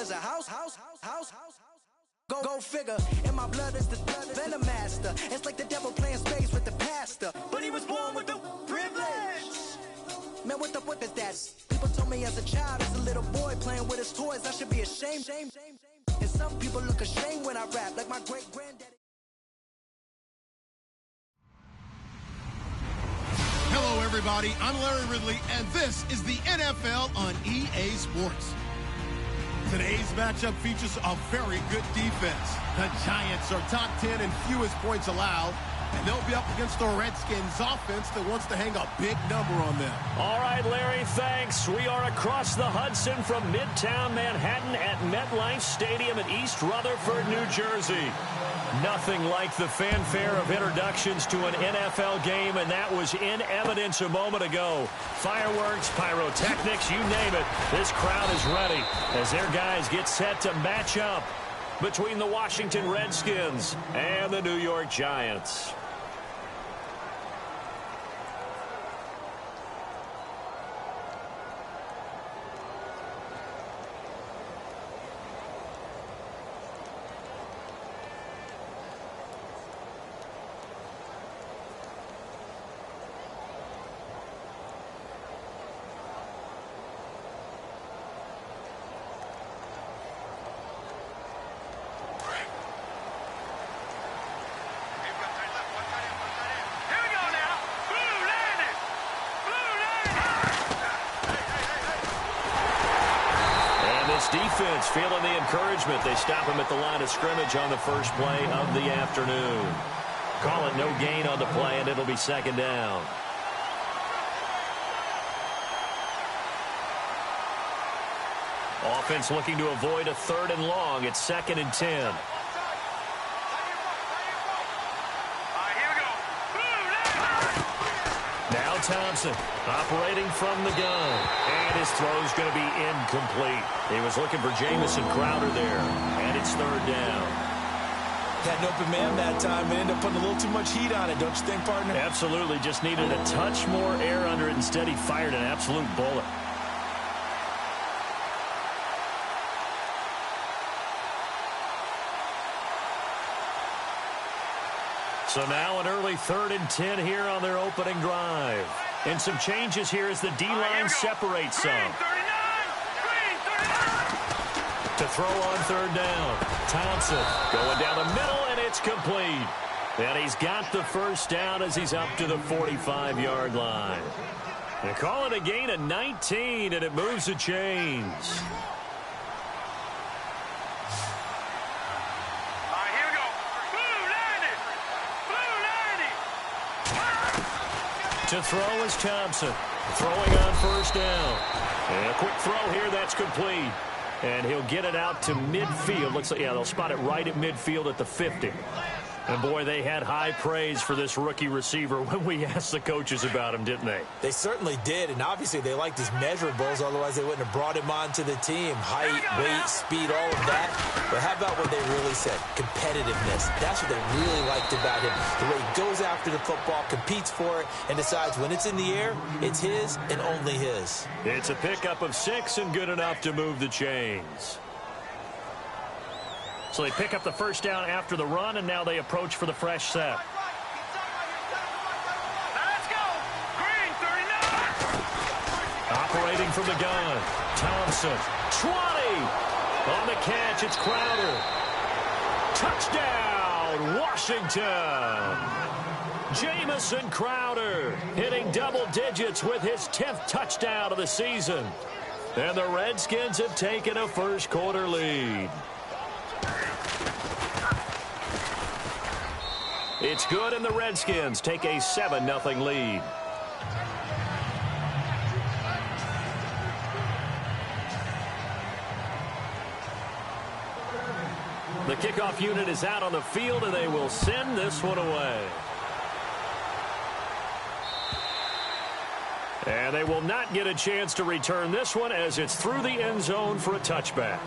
is a house. Go figure. In my blood is the venom master. It's like the devil playing space with the pastor. But he was born with the privilege. Man, what the fuck is that? People told me as a child, as a little boy playing with his toys, I should be ashamed. And some people look ashamed when I rap, like my great granddaddy. Hello, everybody. I'm Larry Ridley, and this is the NFL on EA Sports. Today's matchup features a very good defense. The Giants are top 10 in fewest points allowed, and they'll be up against the Redskins offense that wants to hang a big number on them. All right, Larry, thanks. We are across the Hudson from Midtown Manhattan at MetLife Stadium in East Rutherford, New Jersey. Nothing like the fanfare of introductions to an NFL game, and that was in evidence a moment ago. Fireworks, pyrotechnics, you name it. This crowd is ready as their guys get set to match up between the Washington Redskins and the New York Giants. Defense feeling the encouragement. They stop him at the line of scrimmage on the first play of the afternoon. Call it no gain on the play, and it'll be second down. Offense looking to avoid a third and long. It's 2nd and 10. Now Thompson operating from the gun. And his throw's going to be incomplete. He was looking for Jamison Crowder there. And it's 3rd down. Had an open man that time and ended up putting a little too much heat on it, don't you think, partner? Absolutely. Just needed a touch more air under it. Instead, he fired an absolute bullet. So now an early 3rd and 10 here on their opening drive. And some changes here as the D-line separates some. To throw on 3rd down. Thompson going down the middle, and it's complete. And he's got the first down as he's up to the 45-yard line. They call it a gain of 19, and it moves the chains. To throw is Thompson. Throwing on 1st down. And a quick throw here, that's complete. And he'll get it out to midfield. Looks like, yeah, they'll spot it right at midfield at the 50. And, boy, they had high praise for this rookie receiver when we asked the coaches about him, didn't they? They certainly did, and obviously they liked his measurables. Otherwise, they wouldn't have brought him onto the team. Height, weight, speed, all of that. But how about what they really said? Competitiveness. That's what they really liked about him. The way he goes after the football, competes for it, and decides when it's in the air, it's his and only his. It's a pickup of 6 and good enough to move the chains. So they pick up the first down after the run, and now they approach for the fresh set. Let's go. Green, 39. Operating from the gun. Thompson. 20. On the catch, it's Crowder. Touchdown, Washington. Jamison Crowder hitting double digits with his 10th touchdown of the season. And the Redskins have taken a first-quarter lead. It's good, and the Redskins take a 7-0 lead. The kickoff unit is out on the field, and they will send this one away. And they will not get a chance to return this one as it's through the end zone for a touchback.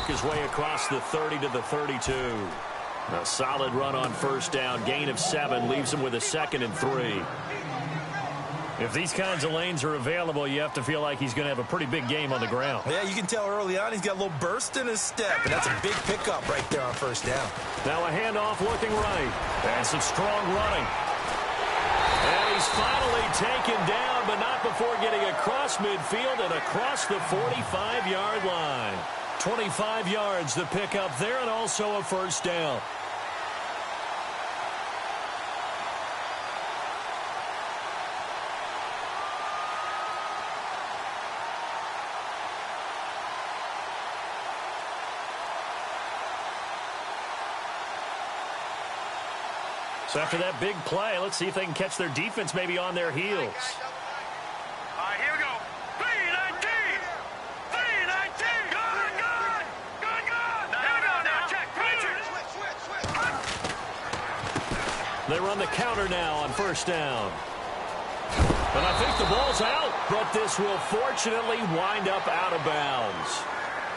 his way across the 30 to the 32. A solid run on first down. Gain of 7 leaves him with a 2nd and 3. If these kinds of lanes are available, you have to feel like he's going to have a pretty big game on the ground. Yeah, you can tell early on he's got a little burst in his step, and that's a big pickup right there on first down. Now a handoff looking right. And some strong running. And he's finally taken down, but not before getting across midfield and across the 45-yard line. 25 yards the pickup there, and also a first down. So after that big play, let's see if they can catch their defense maybe on their heels. All right, here we go. 3-19. 3-19. Good, good. Good, good. Here we go now. Check. They run the counter now on first down. And I think the ball's out, but this will fortunately wind up out of bounds.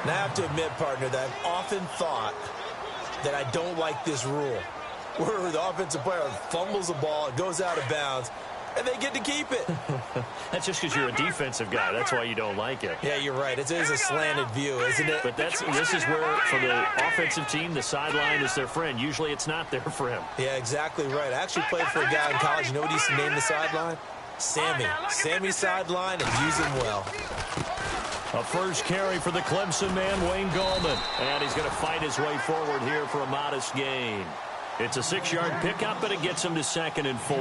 Now I have to admit, partner, that I've often thought that I don't like this rule, where the offensive player fumbles the ball, it goes out of bounds, and they get to keep it. That's just because you're a defensive guy. That's why you don't like it. Yeah, you're right. It is a slanted view, isn't it? But this is where, for the offensive team, the sideline is their friend. Usually it's not there for him. Yeah, exactly right. I actually played for a guy in college. You know what he used to name the sideline? Sammy. Sammy sideline, and use him well. A first carry for the Clemson man, Wayne Gallman. And he's going to fight his way forward here for a modest gain. It's a 6-yard pickup, but it gets him to 2nd and 4.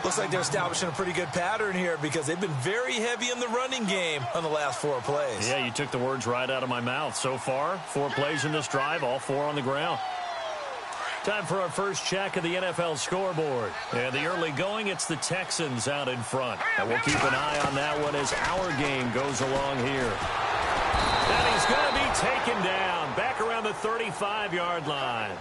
Looks like they're establishing a pretty good pattern here because they've been very heavy in the running game on the last 4 plays. Yeah, you took the words right out of my mouth. So far, 4 plays in this drive, all 4 on the ground. Time for our first check of the NFL scoreboard. And the early going, it's the Texans out in front. And we'll keep an eye on that one as our game goes along here. And he's going to be taken down back around the 35-yard line.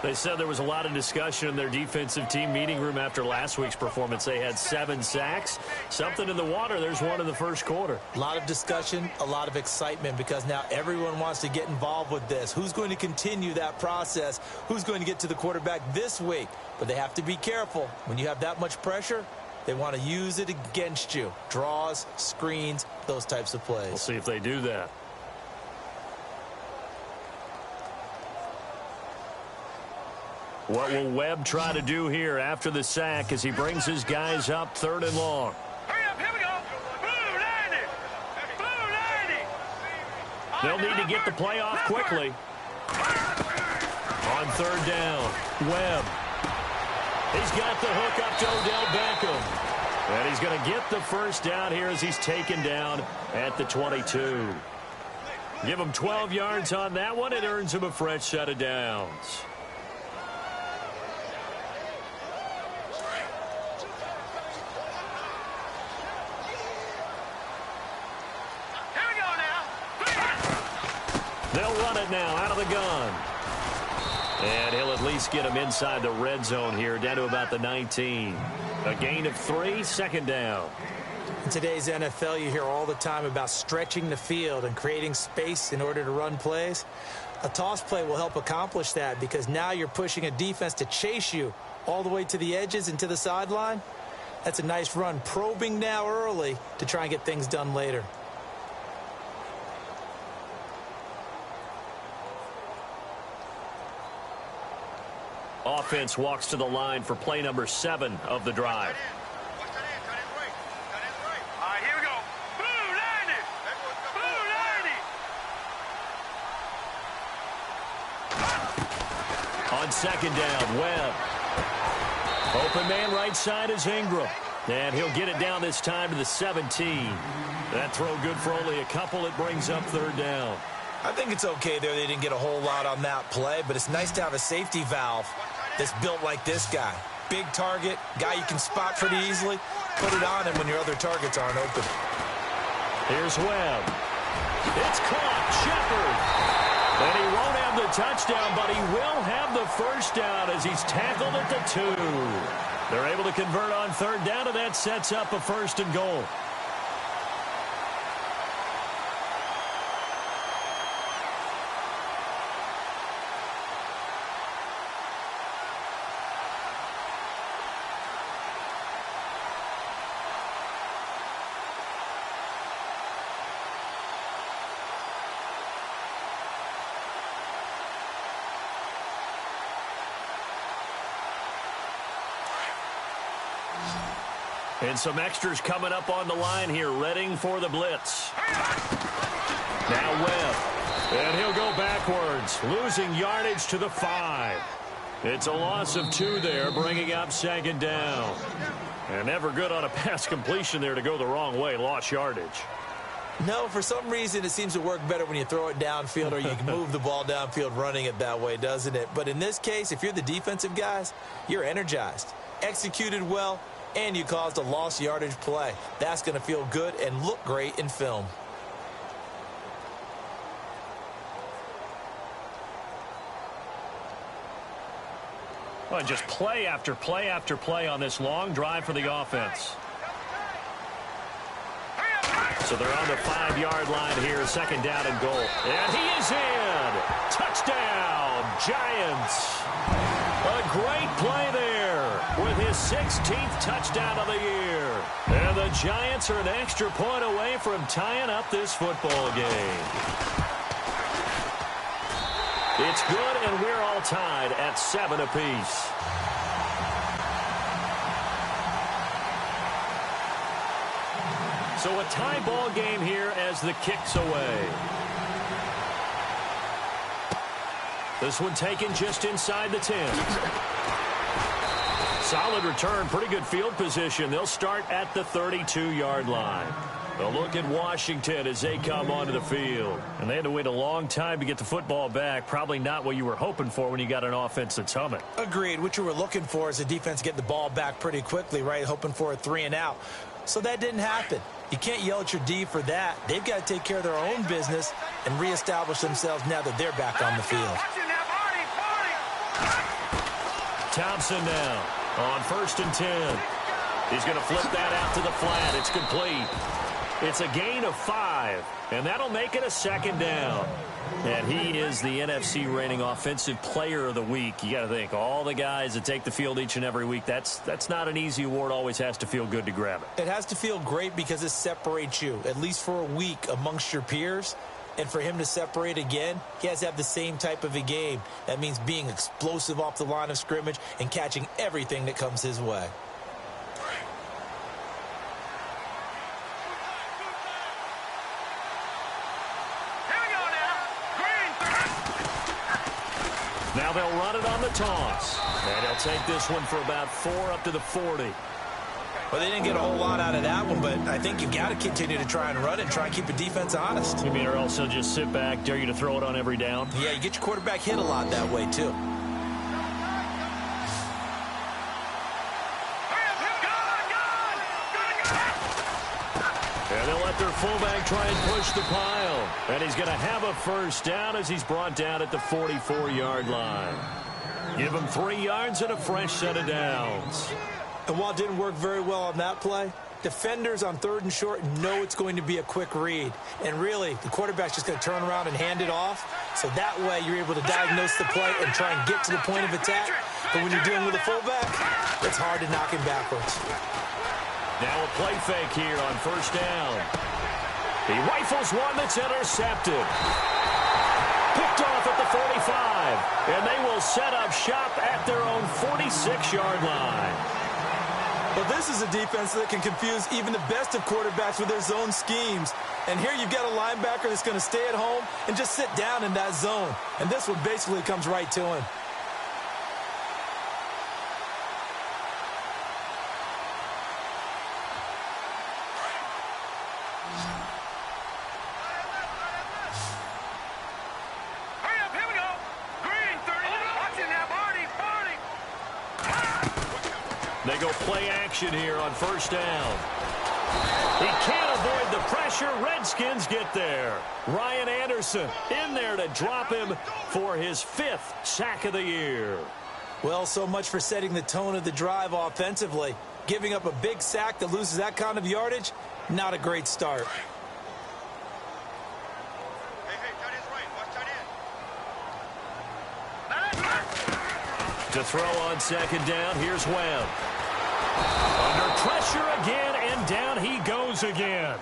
They said there was a lot of discussion in their defensive team meeting room after last week's performance. They had 7 sacks. Something in the water. There's one in the first quarter. A lot of discussion, a lot of excitement because now everyone wants to get involved with this. Who's going to continue that process? Who's going to get to the quarterback this week? But they have to be careful. When you have that much pressure, they want to use it against you. Draws, screens, those types of plays. We'll see if they do that. What will Webb try to do here after the sack as he brings his guys up 3rd and long? Hurry up, here we go. Blue 90. Blue 90. They'll need to get the play off quickly. On 3rd down, Webb. He's got the hook up to Odell Beckham. And he's going to get the first down here as he's taken down at the 22. Give him 12 yards on that one. It earns him a fresh set of downs. They'll run it now out of the gun. And he'll at least get him inside the red zone here, down to about the 19. A gain of 3, 2nd down. In today's NFL, you hear all the time about stretching the field and creating space in order to run plays. A toss play will help accomplish that because now you're pushing a defense to chase you all the way to the edges and to the sideline. That's a nice run, probing now early to try and get things done later. Offense walks to the line for play number 7 of the drive. All right, here we go. Blue 90. Blue 90. On 2nd down, Webb. Open man right side is Ingram. And he'll get it down this time to the 17. That throw good for only a couple. It brings up 3rd down. I think it's okay there. They didn't get a whole lot on that play, but it's nice to have a safety valve that's built like this guy. Big target, guy you can spot pretty easily. Put it on him when your other targets aren't open. Here's Webb. It's caught. Shepard. And he won't have the touchdown, but he will have the first down as he's tackled at the 2. They're able to convert on 3rd down, and that sets up a 1st and goal. And some extras coming up on the line here, readying for the blitz. Now Webb. And he'll go backwards, losing yardage to the 5. It's a loss of 2 there, bringing up 2nd down. And never good on a pass completion there to go the wrong way, lost yardage. No, for some reason it seems to work better when you throw it downfield or you can move the ball downfield running it that way, doesn't it? But in this case, if you're the defensive guys, you're energized, executed well, and you caused a lost yardage play. That's going to feel good and look great in film. Well, just play after play after play on this long drive for the offense. So they're on the 5-yard line here, 2nd down and goal. And he is in. Touchdown, Giants. A great play there with his 16th touchdown of the year. And the Giants are an extra point away from tying up this football game. It's good, and we're all tied at 7 apiece. So a tie ball game here as the kick's away. This one taken just inside the 10. Solid return, pretty good field position. They'll start at the 32-yard line. A look at Washington as they come onto the field. And they had to wait a long time to get the football back. Probably not what you were hoping for when you got an offense that's humming. Agreed. What you were looking for is the defense get the ball back pretty quickly, right? Hoping for a 3 and out. So that didn't happen. You can't yell at your D for that. They've got to take care of their own business and reestablish themselves now that they're back on the field. Thompson now on 1st and 10. He's going to flip that out to the flat. It's complete. It's a gain of 5, and that'll make it a 2nd down. And he is the NFC reigning offensive player of the week. You got to think, all the guys that take the field each and every week, that's not an easy award. Always has to feel good to grab it. It has to feel great because it separates you, at least for a week, amongst your peers. And for him to separate again, he has to have the same type of a game. That means being explosive off the line of scrimmage and catching everything that comes his way. Now they'll run it on the toss. And they'll take this one for about 4 up to the 40. Well, they didn't get a whole lot out of that one, but I think you've got to continue to try and run it and try and keep the defense honest. You mean or else he'll just sit back, dare you to throw it on every down? Yeah, you get your quarterback hit a lot that way, too. And they'll let their fullback try and push the pile. And he's going to have a 1st down as he's brought down at the 44-yard line. Give him 3 yards and a fresh set of downs. And while it didn't work very well on that play, defenders on 3rd and short know it's going to be a quick read. And really, the quarterback's just going to turn around and hand it off. So that way you're able to diagnose the play and try and get to the point of attack. But when you're dealing with a fullback, it's hard to knock him backwards. Now a play fake here on 1st down. He rifles one that's intercepted. Picked off at the 45. And they will set up shop at their own 46-yard line. Well, this is a defense that can confuse even the best of quarterbacks with their zone schemes. And here you've got a linebacker that's going to stay at home and just sit down in that zone. And this one basically comes right to him. They go play action here on 1st down. He can't avoid the pressure. Redskins get there. Ryan Anderson in there to drop him for his 5th sack of the year. Well, so much for setting the tone of the drive offensively. Giving up a big sack that loses that kind of yardage, not a great start. To throw on 2nd down, here's Webb. Under pressure again, and down he goes again.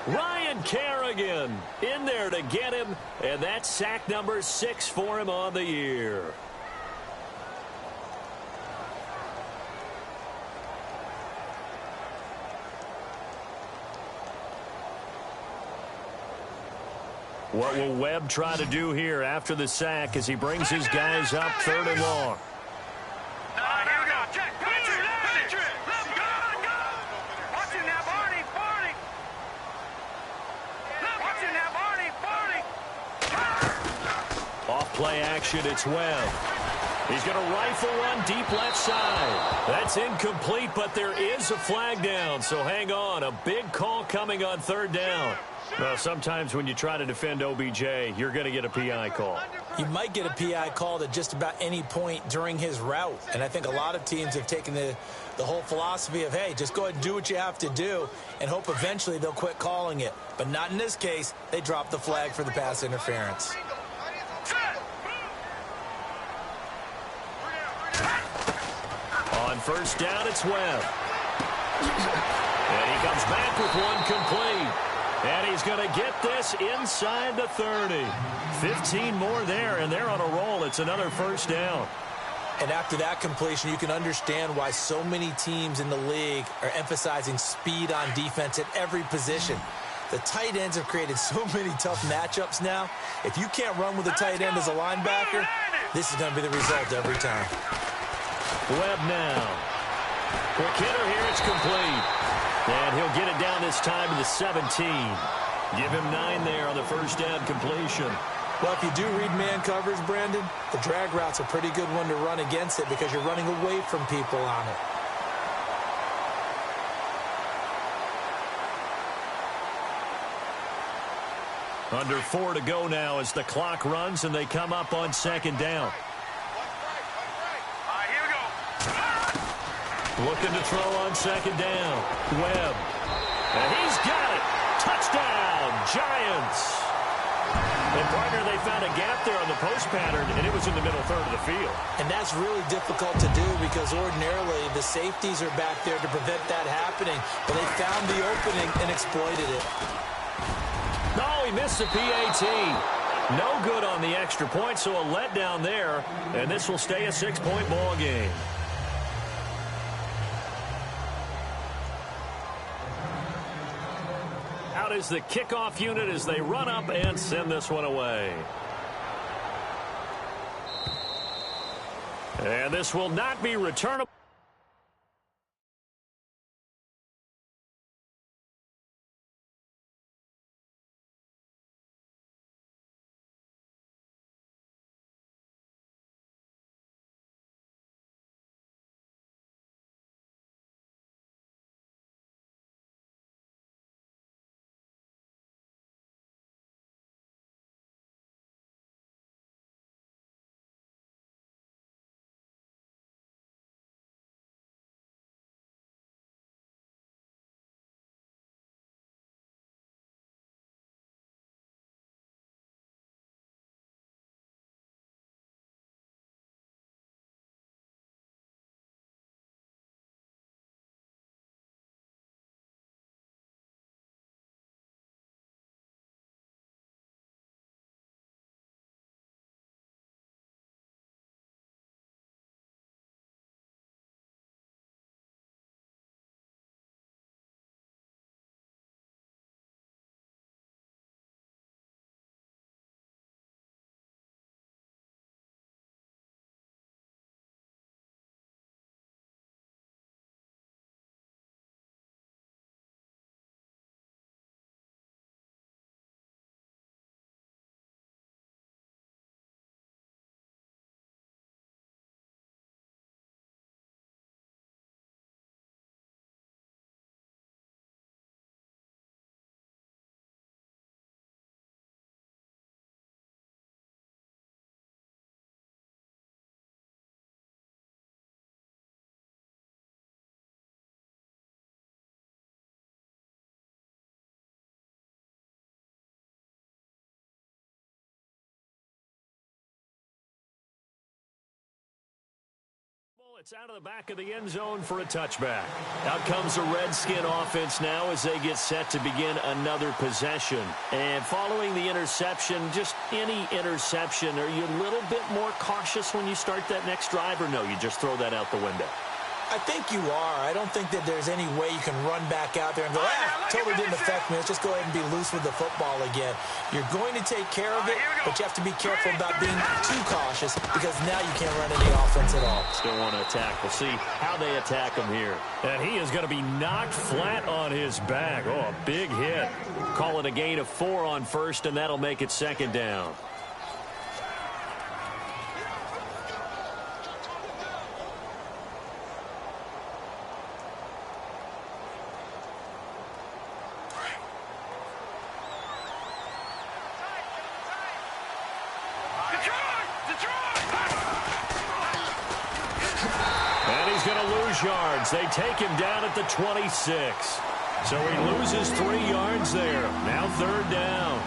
Ryan Kerrigan in there to get him, and that's sack number 6 for him on the year. What will Webb try to do here after the sack as he brings his guys up 3rd and long? Here we go. Check. Let's go. Watch it now, Barney. Watch it now, Barney. Off play action, it's Webb. He's going to rifle one deep left side. That's incomplete, but there is a flag down, so hang on. A big call coming on 3rd down. Well, sometimes when you try to defend OBJ, you're going to get a PI call. You might get a PI called at just about any point during his route. And I think a lot of teams have taken the whole philosophy of, hey, just go ahead and do what you have to do and hope eventually they'll quit calling it. But not in this case. They dropped the flag for the pass interference. On 1st down, it's Webb. And he comes back with one complete. And he's going to get this inside the 30. 15 more there, and they're on a roll. It's another 1st down. And after that completion, you can understand why so many teams in the league are emphasizing speed on defense at every position. The tight ends have created so many tough matchups now. If you can't run with a tight end as a linebacker, this is going to be the result every time. Webb now. Quick hitter here, it's complete. And he'll get it down this time to the 17. Give him 9 there on the 1st down completion. Well, if you do read man coverage, Brandon, the drag route's a pretty good one to run against it because you're running away from people on it. Under 4 to go now as the clock runs and they come up on 2nd down. Looking to throw on 2nd down. Webb. And he's got it. Touchdown, Giants. And, partner, they found a gap there on the post pattern, and it was in the middle 3rd of the field. And that's really difficult to do because ordinarily the safeties are back there to prevent that happening. But they found the opening and exploited it. No, he missed the PAT. No good on the extra point, so a letdown there. And this will stay a 6-point ball game. Out is the kickoff unit as they run up and send this one away. And this will not be returnable. It's out of the back of the end zone for a touchback. Out comes the Redskin offense now as they get set to begin another possession. And following the interception, just any interception, are you a little bit more cautious when you start that next drive, or no, you just throw that out the window? I think you are. I don't think that there's any way you can run back out there and go, totally didn't affect me. Let's just go ahead and be loose with the football again. You're going to take care of it, but you have to be careful about being too cautious because now you can't run any offense at all. Still want to attack. We'll see how they attack him here. And he is going to be knocked flat on his back. Oh, a big hit. Call it a gain of 4 on first, and that'll make it second down. Yards. They take him down at the 26. So he loses 3 yards there. Now third down.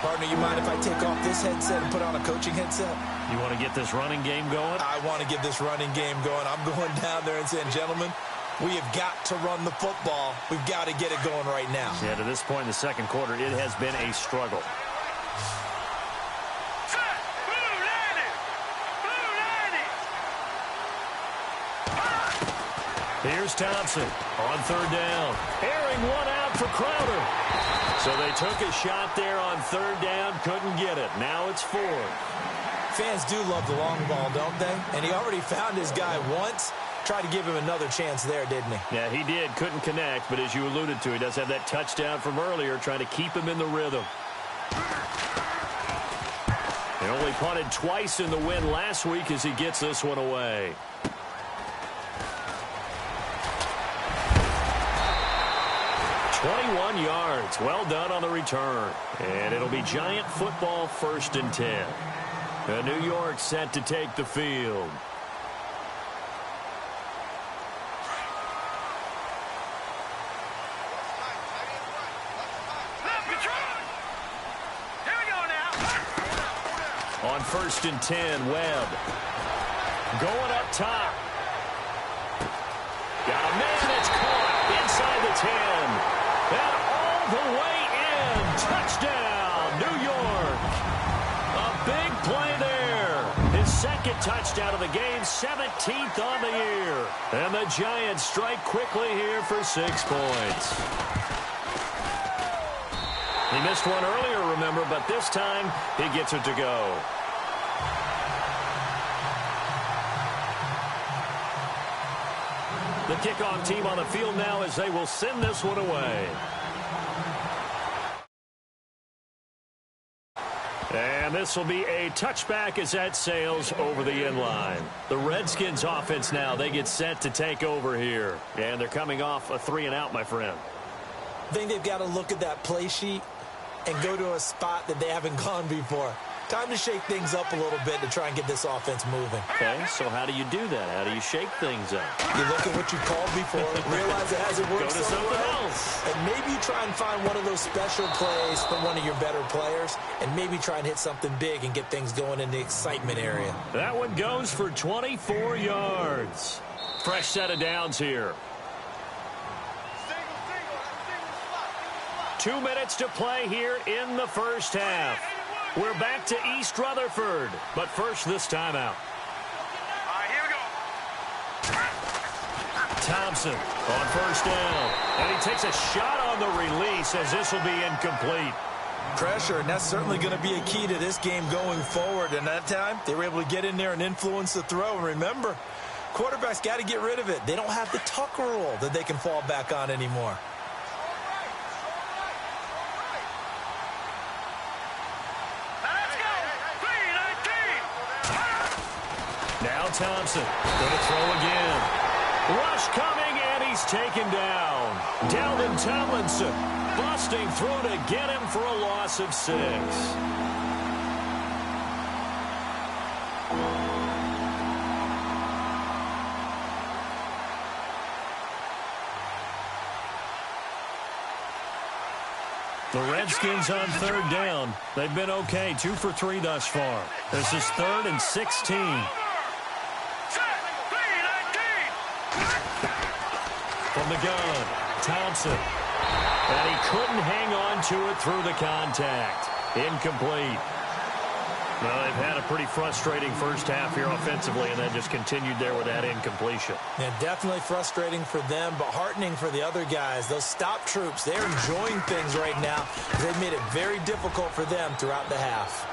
Partner, you mind if I take off this headset and put on a coaching headset? You want to get this running game going? I want to get this running game going. I'm going down there and saying, gentlemen, we have got to run the football. We've got to get it going right now. Yeah, to this point in the second quarter, it has been a struggle. Here's Thompson on third down. Airing one out for Crowder. So they took a shot there on third down, couldn't get it. Now it's 4. Fans do love the long ball, don't they? And he already found his guy once. Tried to give him another chance there, didn't he? Yeah, he did. Couldn't connect, but as you alluded to, he does have that touchdown from earlier, trying to keep him in the rhythm. He only punted twice in the win last week as he gets this one away. .21 yards. Well done on the return. And it'll be Giant football 1st and 10. And New York set to take the field. On 1st and 10, Webb. Going up top. Got a man, it's caught inside the 10. And all the way in. Touchdown, New York. A big play there. His second touchdown of the game, 17th on the year. And the Giants strike quickly here for 6 points. He missed one earlier, remember, but this time he gets it to go. The kickoff team on the field now as they will send this one away. And this will be a touchback as that sails over the end line. The Redskins offense now, they get set to take over here. And they're coming off a 3-and-out, my friend. I think they've got to look at that play sheet and go to a spot that they haven't gone before. Time to shake things up a little bit to try and get this offense moving. Okay, so how do you do that? How do you shake things up? You look at what you called before, realize it hasn't worked Go to something else. And maybe you try and find one of those special plays from one of your better players, and maybe try and hit something big and get things going in the excitement area. That one goes for 24 yards. Fresh set of downs here. 2 minutes to play here in the first half. We're back to East Rutherford, but first this timeout. All right, here we go. Thompson on first down, and he takes a shot on the release as this will be incomplete. Pressure, and that's certainly going to be a key to this game going forward. And that time, they were able to get in there and influence the throw. And remember, quarterbacks got to get rid of it. They don't have the Tucker rule that they can fall back on anymore. Thompson going to throw again. Rush coming, and he's taken down. Dalvin Tomlinson busting through to get him for a loss of 6. The Redskins on third down. They've been okay, 2 for 3 thus far. This is 3rd and 16. From the gun, Thompson. And he couldn't hang on to it through the contact. Incomplete. Well, they've had a pretty frustrating first half here offensively and then just continued there with that incompletion. Yeah, definitely frustrating for them, but heartening for the other guys. Those stop troops, they're enjoying things right now. They've made it very difficult for them throughout the half.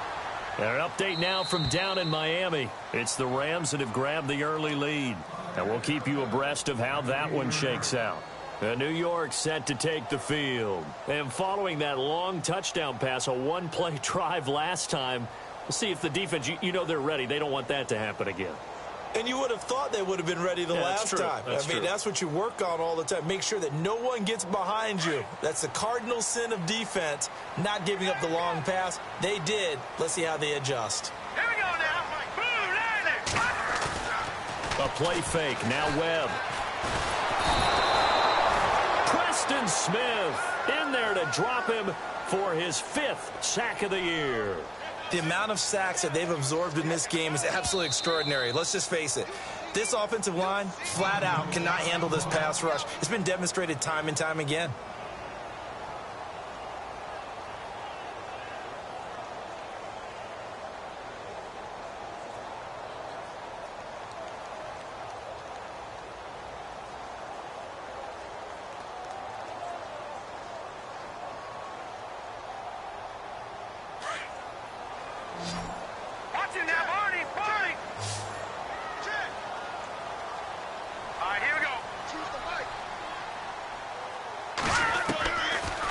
An update now from down in Miami. It's the Rams that have grabbed the early lead. And we'll keep you abreast of how that one shakes out. New York set to take the field. And following that long touchdown pass, a one-play drive last time, we'll see if the defense, you know they're ready. They don't want that to happen again. And you would have thought they would have been ready the last time. That's what you work on all the time. Make sure that no one gets behind you. That's the cardinal sin of defense, not giving up the long pass. They did. Let's see how they adjust. Here we go now. A play fake. Now Webb. Preston Smith in there to drop him for his 5th sack of the year. The amount of sacks that they've absorbed in this game is absolutely extraordinary. Let's just face it. This offensive line, flat out, cannot handle this pass rush. It's been demonstrated time and time again.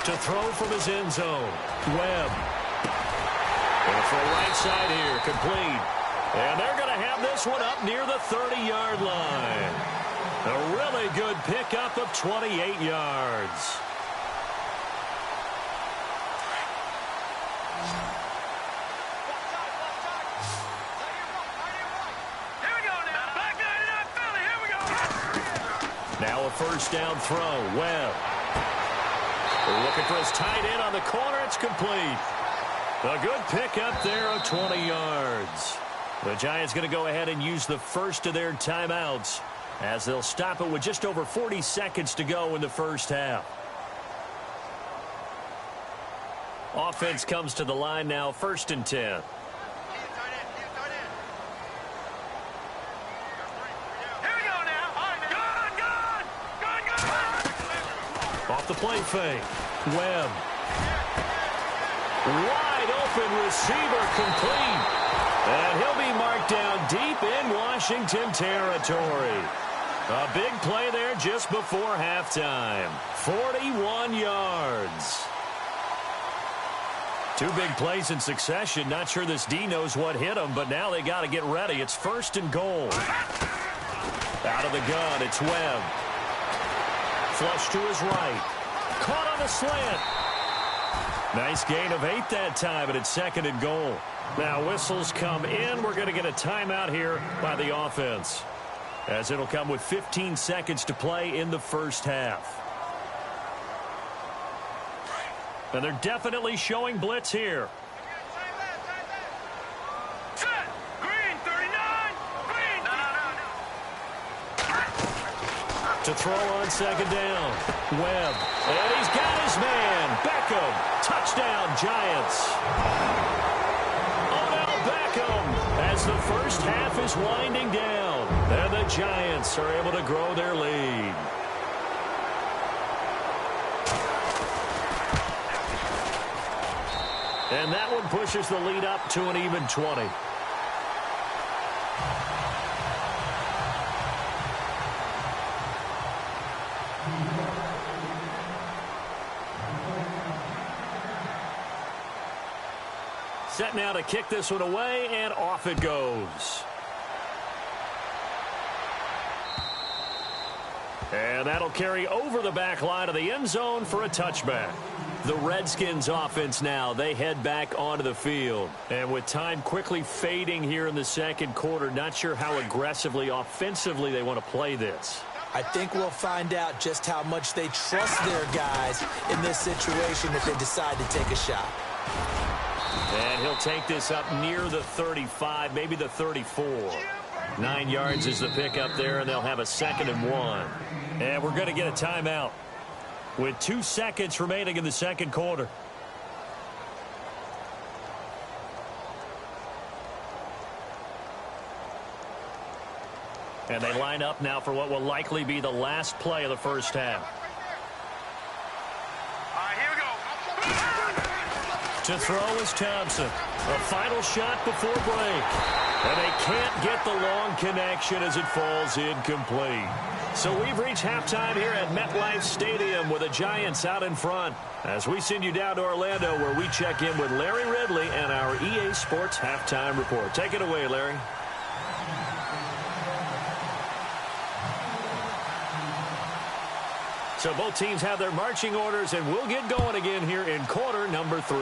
To throw from his end zone. Webb. And for right side here, complete. And they're going to have this one up near the 30-yard line. A really good pickup of 28 yards. Now a first down throw. Webb. They're looking for his tight end on the corner. It's complete. A good pickup there of 20 yards. The Giants going to go ahead and use the first of their timeouts as they'll stop it with just over 40 seconds to go in the first half. Offense comes to the line now, 1st and 10. Off the play fake. Webb. Wide open receiver complete. And he'll be marked down deep in Washington territory. A big play there just before halftime. 41 yards. 2 big plays in succession. Not sure this D knows what hit him, but now they got to get ready. It's 1st and goal. Out of the gun, it's Webb. Flush to his right. Caught on the slant. Nice gain of 8 that time, and it's 2nd and goal. Now whistles come in. We're going to get a timeout here by the offense, as it'll come with 15 seconds to play in the first half. And they're definitely showing blitz here. To throw on 2nd down. Webb. And he's got his man. Beckham. Touchdown, Giants. Odell Beckham as the first half is winding down. And the Giants are able to grow their lead. And that one pushes the lead up to an even 20. Set now to kick this one away, and off it goes. And that'll carry over the back line of the end zone for a touchback. The Redskins offense now, they head back onto the field. And with time quickly fading here in the 2nd quarter, not sure how aggressively, offensively they want to play this. I think we'll find out just how much they trust their guys in this situation if they decide to take a shot. And he'll take this up near the 35, maybe the 34. 9 yards is the pickup there, and they'll have a 2nd and 1. And we're going to get a timeout with 2 seconds remaining in the 2nd quarter. And they line up now for what will likely be the last play of the first half. All right, here we go. To throw is Thompson. A final shot before break. And they can't get the long connection as it falls incomplete. So we've reached halftime here at MetLife Stadium with the Giants out in front. As we send you down to Orlando where we check in with Larry Ridley and our EA Sports Halftime Report. Take it away, Larry. So both teams have their marching orders, and we'll get going again here in quarter number 3.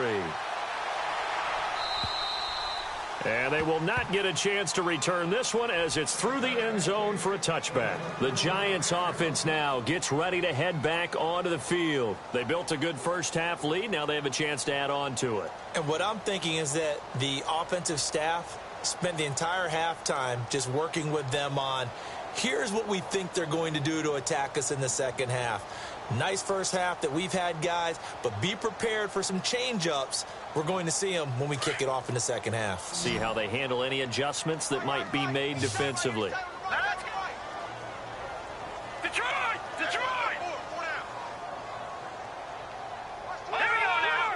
And they will not get a chance to return this one as it's through the end zone for a touchback. The Giants offense now gets ready to head back onto the field. They built a good first half lead. Now they have a chance to add on to it. And what I'm thinking is that the offensive staff spent the entire halftime just working with them on, here's what we think they're going to do to attack us in the second half. Nice first half that we've had, guys, but be prepared for some change-ups. We're going to see them when we kick it off in the second half. See how they handle any adjustments that might be made defensively. Detroit! Detroit! Here we go now.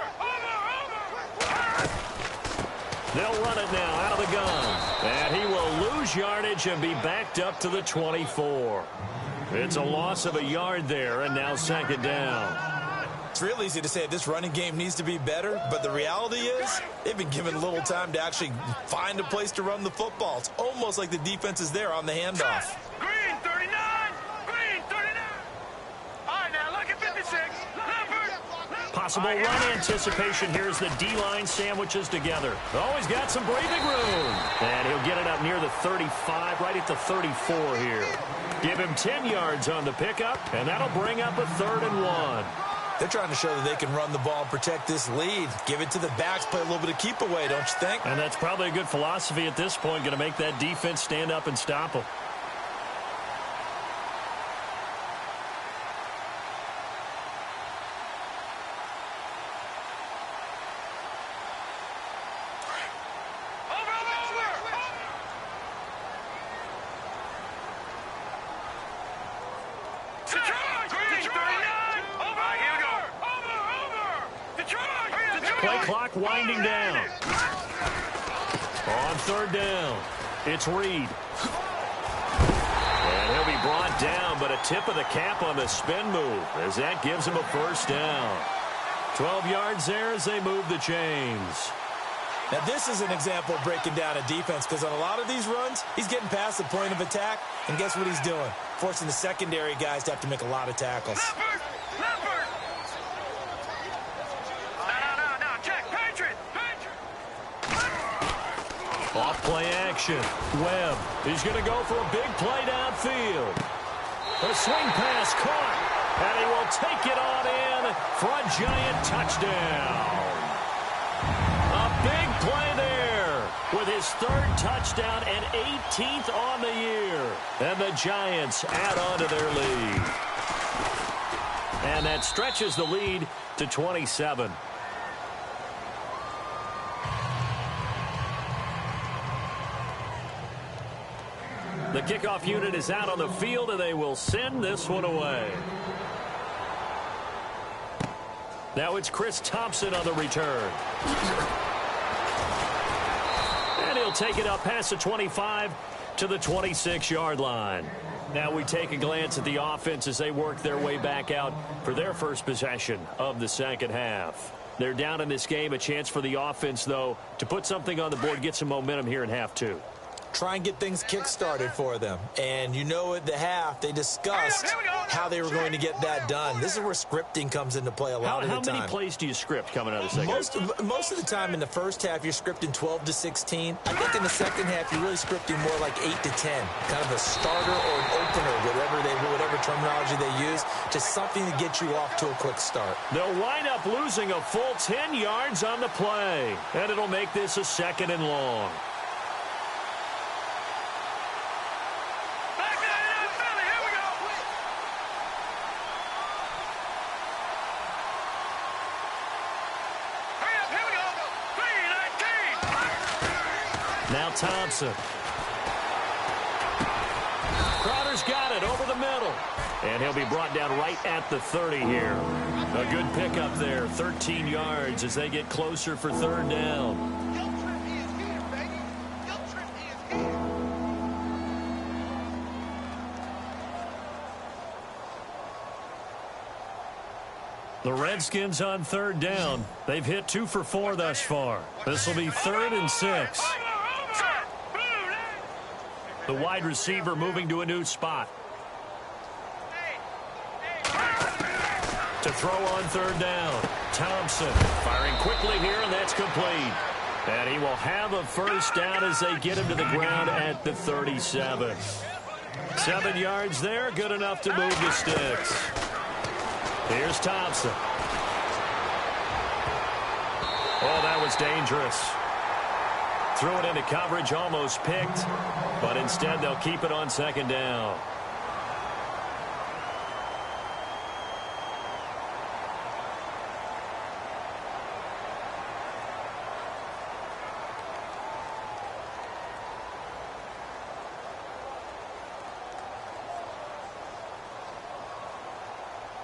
They'll run it now out of the gun. And he will lose yardage and be backed up to the 24. It's a loss of a yard there, and now second down. It's real easy to say this running game needs to be better, but the reality is they've been given little time to actually find a place to run the football. It's almost like the defense is there on the handoff. Green 39! Green 39! All right, now look at 56. Possible run anticipation here as the D-line sandwiches together. Always got some breathing room. And he'll get it up near the 35, right at the 34 here. Give him 10 yards on the pickup, and that'll bring up a 3rd and 1. They're trying to show that they can run the ball and protect this lead. Give it to the backs, play a little bit of keep away, don't you think? And that's probably a good philosophy at this point, going to make that defense stand up and stop them. Play clock winding down. On 3rd down, it's Reed. And he'll be brought down, but a tip of the cap on the spin move as that gives him a 1st down. 12 yards there as they move the chains. Now, this is an example of breaking down a defense because on a lot of these runs, he's getting past the point of attack, and guess what he's doing? Forcing the secondary guys to have to make a lot of tackles. Off play action. Webb. He's going to go for a big play downfield. A swing pass caught. And he will take it on in for a Giant touchdown. A big play there with his 3rd touchdown and 18th on the year. And the Giants add on to their lead. And that stretches the lead to 27. The kickoff unit is out on the field, and they will send this one away. Now it's Chris Thompson on the return. And he'll take it up past the 25 to the 26-yard line. Now we take a glance at the offense as they work their way back out for their first possession of the second half. They're down in this game. A chance for the offense, though, to put something on the board, get some momentum here in half 2. Try and get things kick-started for them. And you know at the half, they discussed how they were going to get that done. This is where scripting comes into play a lot of the time. How many plays do you script coming out of the second half? Most of the time in the first half, you're scripting 12 to 16. I think in the second half, you're really scripting more like 8 to 10. Kind of a starter or an opener, whatever terminology they use. Just something to get you off to a quick start. They'll wind up losing a full 10 yards on the play. And it'll make this a 2nd and long. Now Thompson. And he'll be brought down right at the 30 here. A good pickup there, 13 yards as they get closer for third down. The Redskins on third down. They've hit 2 for 4 thus far. This will be 3rd and 6. The wide receiver moving to a new spot. To throw on third down. Thompson firing quickly here, and that's complete. And he will have a first down as they get him to the ground at the 37. 7 yards there, good enough to move the sticks. Here's Thompson. Oh, that was dangerous. Threw it into coverage, almost picked, but instead they'll keep it on second down.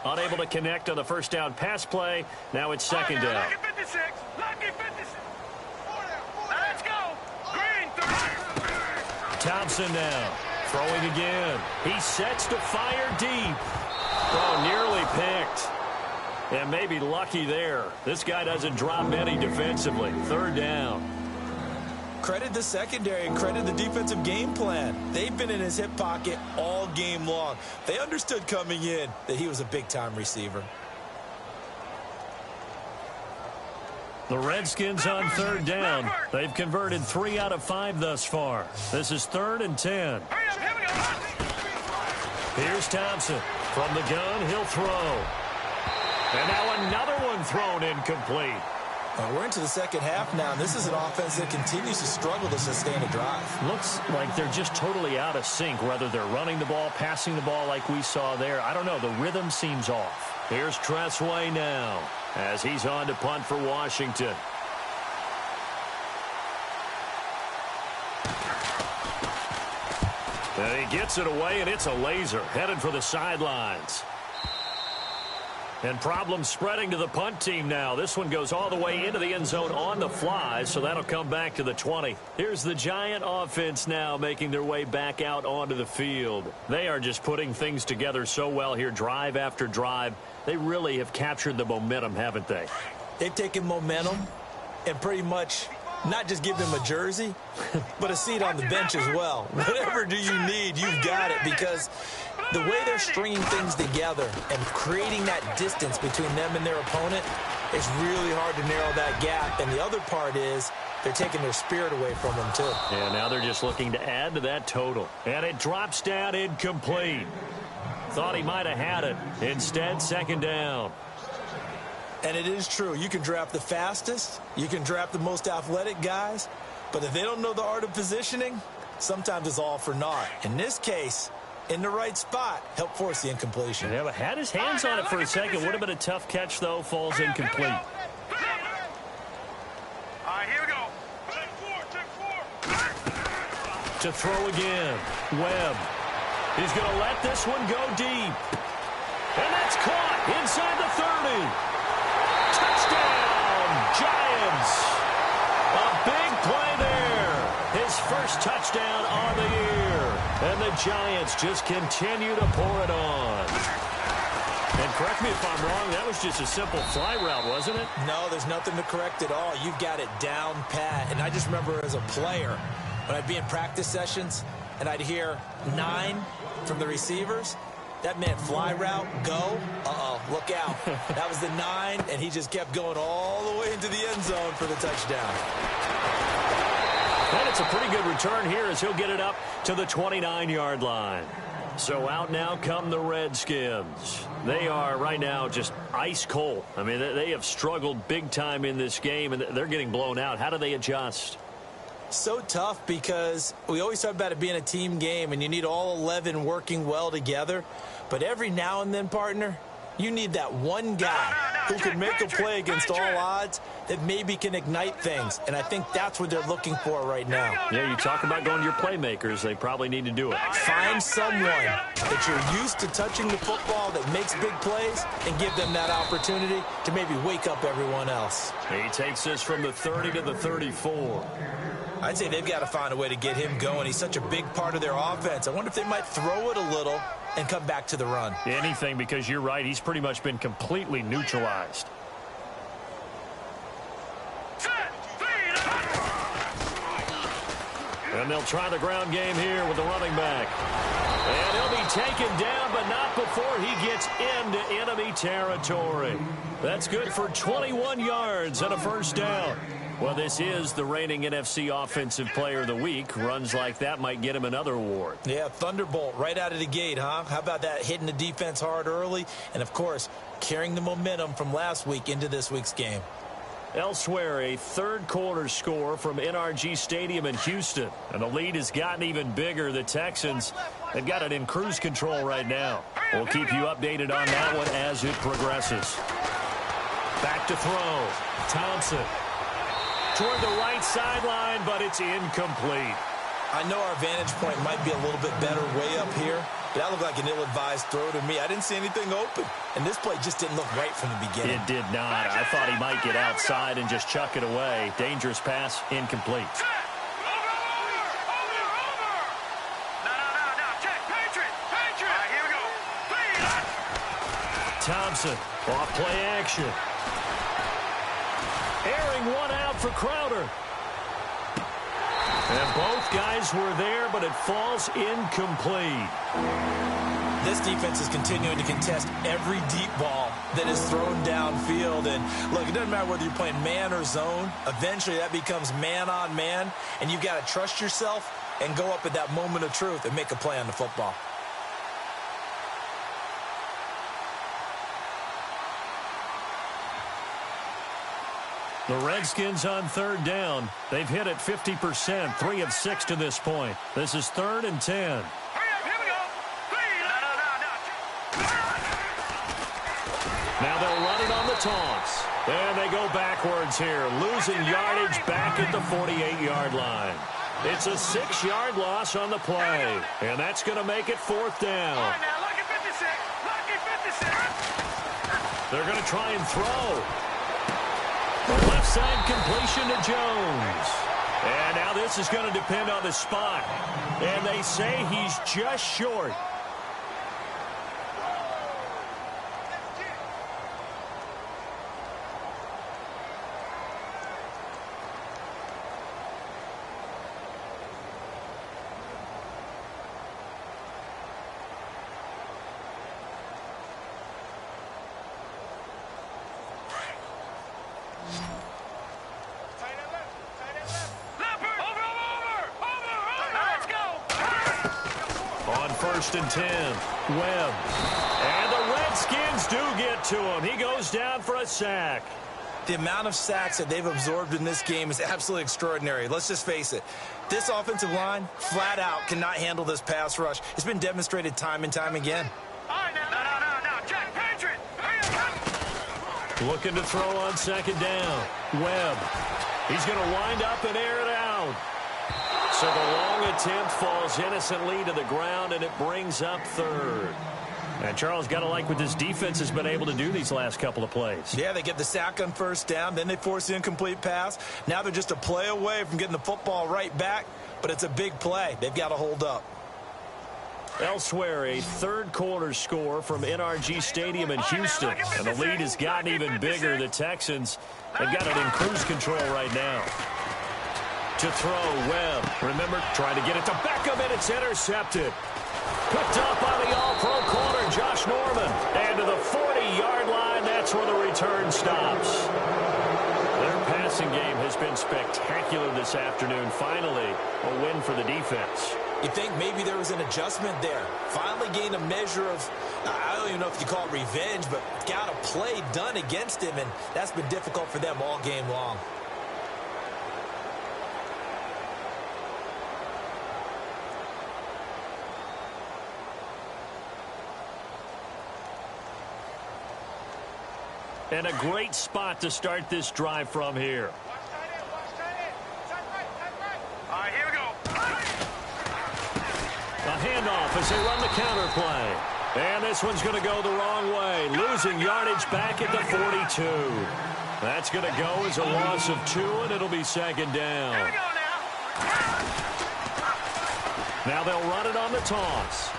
Unable to connect on the first down pass play. Now it's second down. Lucky 56. Lucky 56. Let's go. Green 30. Thompson now. Throwing again. He sets to fire deep. Oh, nearly picked. And maybe lucky there. This guy doesn't drop any defensively. Third down. Credit the secondary and credit the defensive game plan. They've been in his hip pocket all game long. They understood coming in that he was a big-time receiver. The Redskins on third down. They've converted 3 out of 5 thus far. This is 3rd and 10. Here's Thompson. From the gun, he'll throw. And now another one thrown incomplete. We're into the second half now, and this is an offense that continues to struggle to sustain a drive. Looks like they're just totally out of sync, whether they're running the ball, passing the ball like we saw there. I don't know. The rhythm seems off. Here's Tressway now as he's on to punt for Washington. And he gets it away, and it's a laser headed for the sidelines. And problems spreading to the punt team now. This one goes all the way into the end zone on the fly, so that'll come back to the 20. Here's the Giant offense now making their way back out onto the field. They are just putting things together so well here, drive after drive. They really have captured the momentum, haven't they? They've taken momentum and pretty much not just give them a jersey, but a seat on the bench as well. Whatever do you need, you've got it, because the way they're stringing things together and creating that distance between them and their opponent, it's really hard to narrow that gap. And the other part is they're taking their spirit away from them, too. Yeah, now they're just looking to add to that total. And it drops down incomplete. Thought he might have had it. Instead, second down. And it is true. You can draft the fastest. You can draft the most athletic guys. But if they don't know the art of positioning, sometimes it's all for naught. In this case, in the right spot, help force the incompletion. Yeah, but had his hands on it for a second. Would have been a tough catch, though. Falls incomplete. All right, here we go. Take four. To throw again. Webb. He's going to let this one go deep. And that's caught inside the 30. Touchdown, Giants. A big play there. His first touchdown on the year. And the Giants just continue to pour it on. And correct me if I'm wrong, that was just a simple fly route, wasn't it? No, there's nothing to correct at all. You've got it down pat. And I just remember as a player, when I'd be in practice sessions and I'd hear 9 from the receivers, that meant fly route, go, look out. That was the 9, and he just kept going all the way into the end zone for the touchdown. And it's a pretty good return here as he'll get it up to the 29-yard line. So out now come the Redskins. They are right now just ice cold. I mean, they have struggled big time in this game, and they're getting blown out. How do they adjust? So tough, because we always talk about it being a team game, and you need all 11 working well together. But every now and then, partner, You need that one guy who can make a play against all odds that maybe can ignite things. And I think that's what they're looking for right now. Yeah, you talk about going to your playmakers. They probably need to do it. Find someone that you're used to touching the football that makes big plays and give them that opportunity to maybe wake up everyone else. He takes this from the 30 to the 34. I'd say they've got to find a way to get him going. He's such a big part of their offense. I wonder if they might throw it a little and come back to the run. Anything, because you're right. He's pretty much been completely neutralized. And they'll try the ground game here with the running back. And he'll be taken down, but not before he gets into enemy territory. That's good for 21 yards and a first down. Well, this is the reigning NFC Offensive Player of the Week. Runs like that might get him another award. Yeah, Thunderbolt right out of the gate, huh? How about that, hitting the defense hard early? And, of course, carrying the momentum from last week into this week's game. Elsewhere, a third-quarter score from NRG Stadium in Houston. And the lead has gotten even bigger. The Texans have got it in cruise control right now. We'll keep you updated on that one as it progresses. Back to throw. Thompson. Toward the right sideline, but it's incomplete. I know our vantage point might be a little bit better way up here, but that looked like an ill-advised throw to me. I didn't see anything open, and this play just didn't look right from the beginning. It did not. I thought he might get outside and just chuck it away. Dangerous pass, incomplete. Thompson, off play action. Airing one out for Crowder. And both guys were there, but it falls incomplete. This defense is continuing to contest every deep ball that is thrown downfield. And, look, it doesn't matter whether you're playing man or zone. Eventually, that becomes man-on-man, and you've got to trust yourself and go up at that moment of truth and make a play on the football. The Redskins on third down. They've hit it 50%, 3 of 6 to this point. This is 3rd and 10. Now they'll run it on the toss. And they go backwards here, losing yardage back at the 48-yard line. It's a 6-yard loss on the play, and that's going to make it 4th down. They're going to try and throw. The left side completion to Jones. And now this is going to depend on the spot. And they say he's just short. First and 10. Webb. And the Redskins do get to him. He goes down for a sack. The amount of sacks that they've absorbed in this game is absolutely extraordinary. Let's just face it. This offensive line, flat out, cannot handle this pass rush. It's been demonstrated time and time again. Looking to throw on second down. Webb. He's going to wind up and air it out. So the long attempt falls innocently to the ground, and it brings up third. And Charles, got to like what this defense has been able to do these last couple of plays. Yeah, they get the sack on first down, then they force the incomplete pass. Now they're just a play away from getting the football right back, but it's a big play. They've got to hold up. Elsewhere, a third-quarter score from NRG Stadium in Houston. And the lead has gotten even bigger. The Texans have got it in cruise control right now. To throw, Webb. Remember, trying to get it to Beckham, and it's intercepted. Picked up by the all-pro corner, Josh Norman. And to the 40-yard line, that's where the return stops. Their passing game has been spectacular this afternoon. Finally, a win for the defense. You think maybe there was an adjustment there. Finally gained a measure of, I don't even know if you call it revenge, but got a play done against him, and that's been difficult for them all game long. And a great spot to start this drive from here. All right, here we go. A handoff as they run the counter play. And this one's going to go the wrong way, losing yardage back at the 42. That's going to go as a loss of 2, and it'll be second down. Here we go now. Now they'll run it on the toss.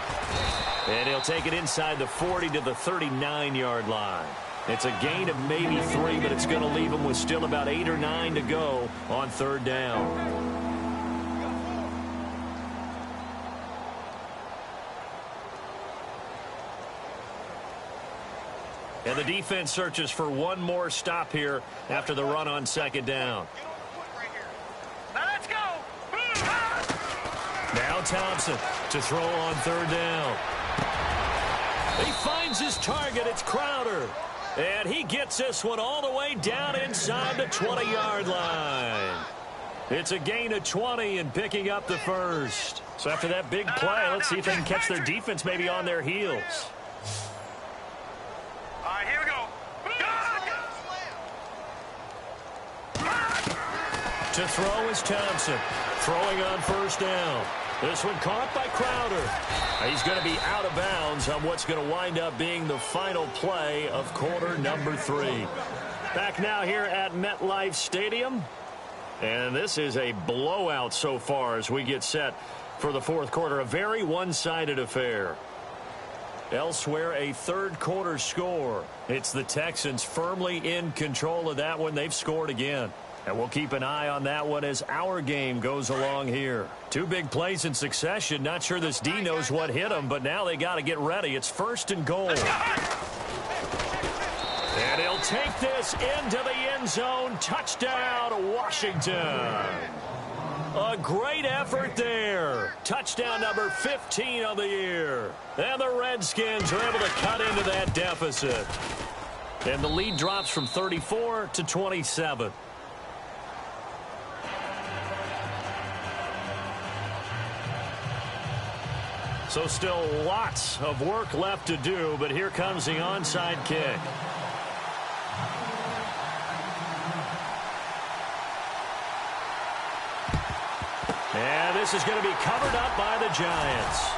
And he'll take it inside the 40 to the 39-yard line. It's a gain of maybe 3, but it's going to leave them with still about 8 or 9 to go on third down. And the defense searches for one more stop here after the run on second down. Now let's go. Now Thompson to throw on third down. He finds his target. It's Crowder. And he gets this one all the way down inside the 20-yard line. It's a gain of 20 and picking up the first. So after that big play, let's see if they can catch their defense maybe on their heels. All right, here we go. To throw is Thompson. Throwing on first down. This one caught by Crowder. He's going to be out of bounds on what's going to wind up being the final play of quarter number 3. Back now here at MetLife Stadium. And this is a blowout so far as we get set for the fourth quarter. A very one-sided affair. Elsewhere, a third quarter score. It's the Texans firmly in control of that one. They've scored again. And we'll keep an eye on that one as our game goes along here. 2 big plays in succession. Not sure this D knows what hit them, but now they got to get ready. It's first and goal. And he'll take this into the end zone. Touchdown, Washington. A great effort there. Touchdown number 15 of the year. And the Redskins are able to cut into that deficit. And the lead drops from 34 to 27. So still lots of work left to do, but here comes the onside kick. And this is going to be covered up by the Giants.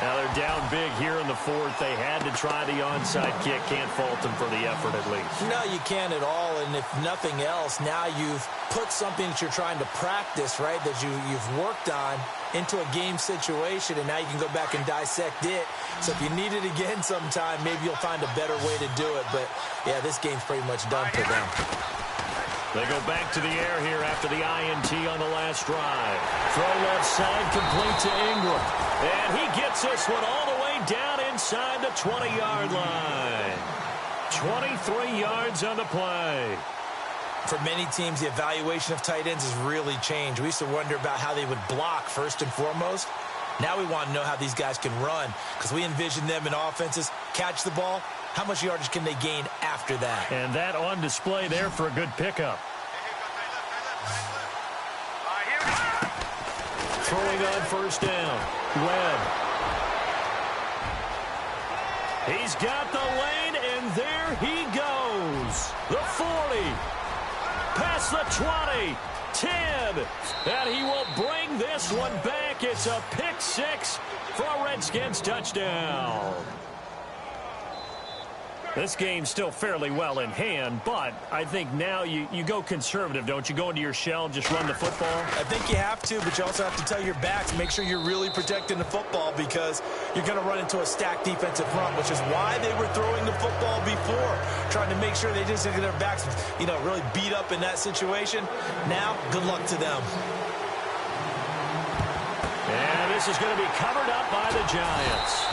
Now they're down big here in the fourth. They had to try the onside kick. Can't fault them for the effort at least. No, you can't at all. And if nothing else, now you've put something that you're trying to practice, right, that you've worked on into a game situation, and now you can go back and dissect it. So if you need it again sometime, maybe you'll find a better way to do it. But, yeah, this game's pretty much done for them. They go back to the air here after the INT on the last drive. Throw left side complete to Ingram. And he gets this one all the way down inside the 20-yard line. 23 yards on the play. For many teams, the evaluation of tight ends has really changed. We used to wonder about how they would block first and foremost. Now we want to know how these guys can run, because we envision them in offenses catch the ball. How much yardage can they gain after that? And that on display there for a good pickup. Throwing on first down. Webb. He's got the lane, and there he goes. The 40. Past the 20. 10. And he will bring this one back. It's a pick 6 for a Redskins touchdown. This game's still fairly well in hand, but I think now you go conservative, don't you? Go into your shell, just run the football? I think you have to, but you also have to tell your backs, make sure you're really protecting the football, because you're going to run into a stacked defensive front, which is why they were throwing the football before, trying to make sure they just get their backs, really beat up in that situation. Now, good luck to them. And this is going to be covered up by the Giants.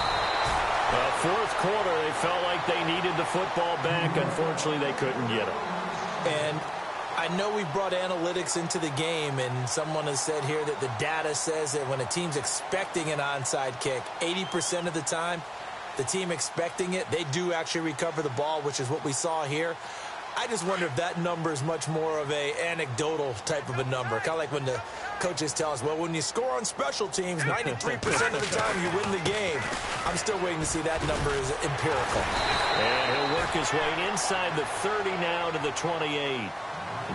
Fourth quarter, they felt like they needed the football back. Unfortunately, they couldn't get it. And I know we brought analytics into the game, and someone has said here that the data says that when a team's expecting an onside kick, 80% of the time, the team expecting it, they do actually recover the ball, which is what we saw here. I just wonder if that number is much more of a anecdotal type of a number. Kind of like when the coaches tell us, well, when you score on special teams, 93% of the time you win the game. I'm still waiting to see that number is empirical. And he'll work his way inside the 30 now to the 28.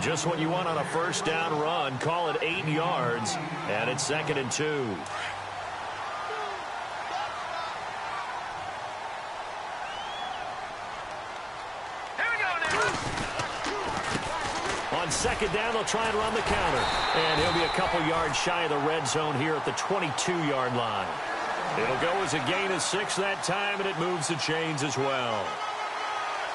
Just what you want on a first down run. Call it 8 yards, and it's 2nd and 2. On 2nd down, they'll try and run the counter. And he'll be a couple yards shy of the red zone here at the 22-yard line. It'll go as a gain of 6 that time, and it moves the chains as well.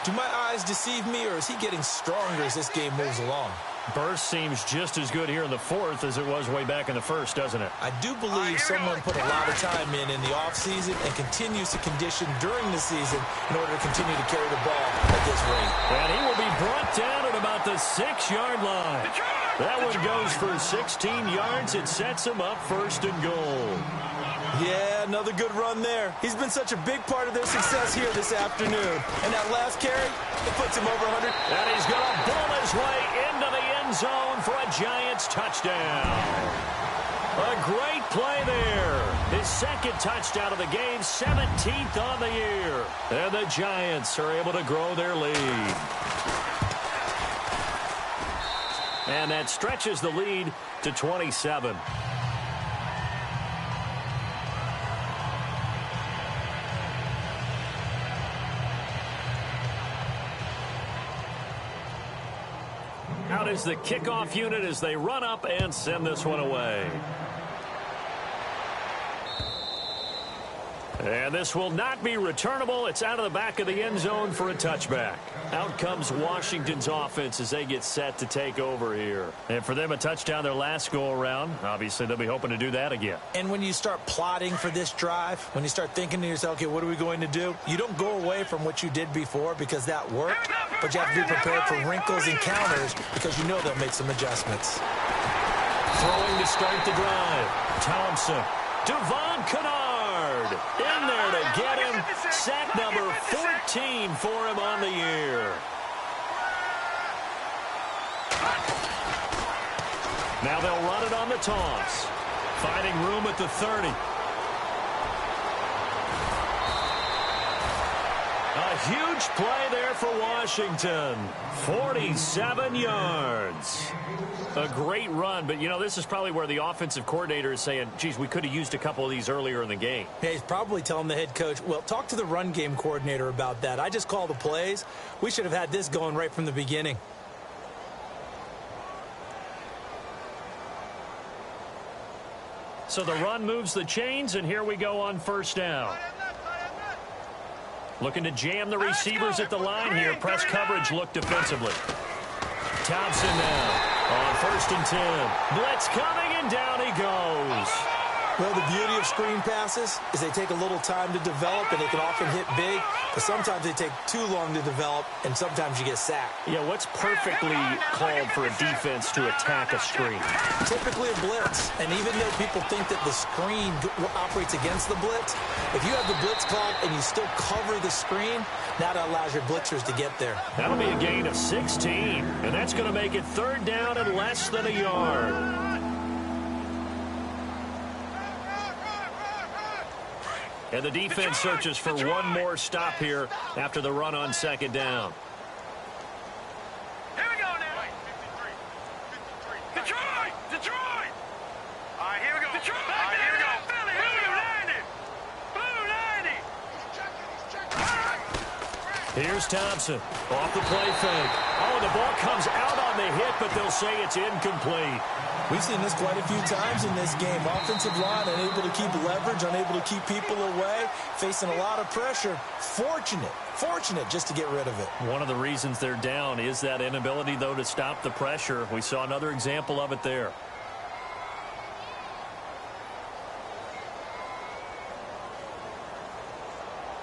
Do my eyes deceive me, or is he getting stronger as this game moves along? Burst seems just as good here in the 4th as it was way back in the 1st, doesn't it? I do believe someone put a lot of time in the offseason and continues to condition during the season in order to continue to carry the ball at this rate. And he will be brought down at about the 6-yard line. That one goes for 16 yards. It sets him up 1st and goal. Yeah, another good run there. He's been such a big part of their success here this afternoon. And that last carry, it puts him over 100. And he's going to bull his way into the end zone for a Giants touchdown. A great play there. His 2nd touchdown of the game, 17th on the year. And the Giants are able to grow their lead. And that stretches the lead to 27. Out is the kickoff unit as they run up and send this one away. And this will not be returnable. It's out of the back of the end zone for a touchback. Out comes Washington's offense as they get set to take over here. And for them, a touchdown their last go-around. Obviously, they'll be hoping to do that again. And when you start plotting for this drive, when you start thinking to yourself, okay, what are we going to do? You don't go away from what you did before because that worked, but you have to be prepared for wrinkles and counters because you know they'll make some adjustments. Throwing to start the drive. Thompson. Devon Kennard in there to get him. Sack number 14 for him on the year. Now they'll run it on the toss. Finding room at the 30. A huge play there for Washington. 47 yards. A great run, but, you know, this is probably where the offensive coordinator is saying, geez, we could have used a couple of these earlier in the game. Yeah, he's probably telling the head coach, well, talk to the run game coordinator about that. I just call the plays. We should have had this going right from the beginning. So the run moves the chains, and here we go on 1st down. Looking to jam the receivers at the line here. Press coverage look defensively. Thompson now on 1st and 10. Blitz coming, and down he goes. Well, the beauty of screen passes is they take a little time to develop, and they can often hit big, but sometimes they take too long to develop, and sometimes you get sacked. Yeah, what's perfectly called for a defense to attack a screen? Typically a blitz, and even though people think that the screen operates against the blitz, if you have the blitz called and you still cover the screen, that allows your blitzers to get there. That'll be a gain of 16, and that's going to make it 3rd down and less than a yard. And the defense searches for one more stop here after the run on 2nd down. Here we go now. Detroit! Detroit! All right, here we go. Detroit! All right, here we go. Philly, Blue 90! Blue 90! Here's Thompson off the play fake. Oh, the ball comes out on the hit, but they'll say it's incomplete. We've seen this quite a few times in this game. Offensive line unable to keep leverage, unable to keep people away, facing a lot of pressure. Fortunate just to get rid of it. One of the reasons they're down is that inability, though, to stop the pressure. We saw another example of it there.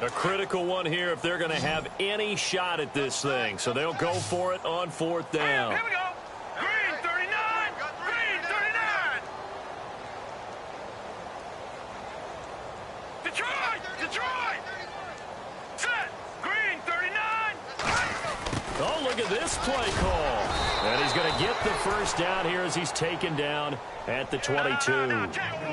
A critical one here if they're going to have any shot at this thing. So they'll go for it on 4th down. Here we go. Green 39. Green 39. Detroit. Detroit. Set. Green 39. Oh, look look at this play call. And he's going to get the first down here as he's taken down at the 22.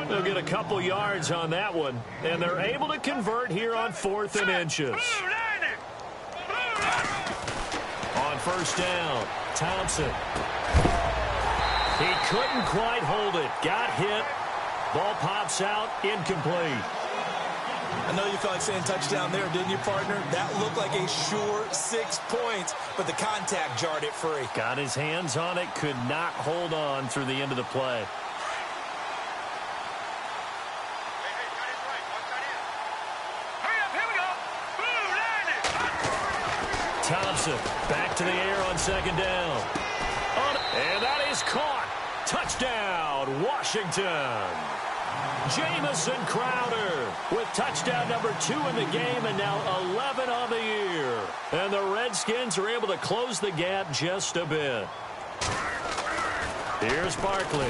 They'll get a couple yards on that one, and they're able to convert here on 4th and inches. On first down, Thompson. He couldn't quite hold it. Got hit. Ball pops out, incomplete. I know you felt like saying touchdown there, didn't you, partner? That looked like a sure 6 points, but the contact jarred it free. Got his hands on it, could not hold on through the end of the play. Thompson back to the air on 2nd down. And that is caught. Touchdown, Washington. Jamison Crowder with touchdown number 2 in the game and now 11 on the year. And the Redskins are able to close the gap just a bit. Here's Barkley.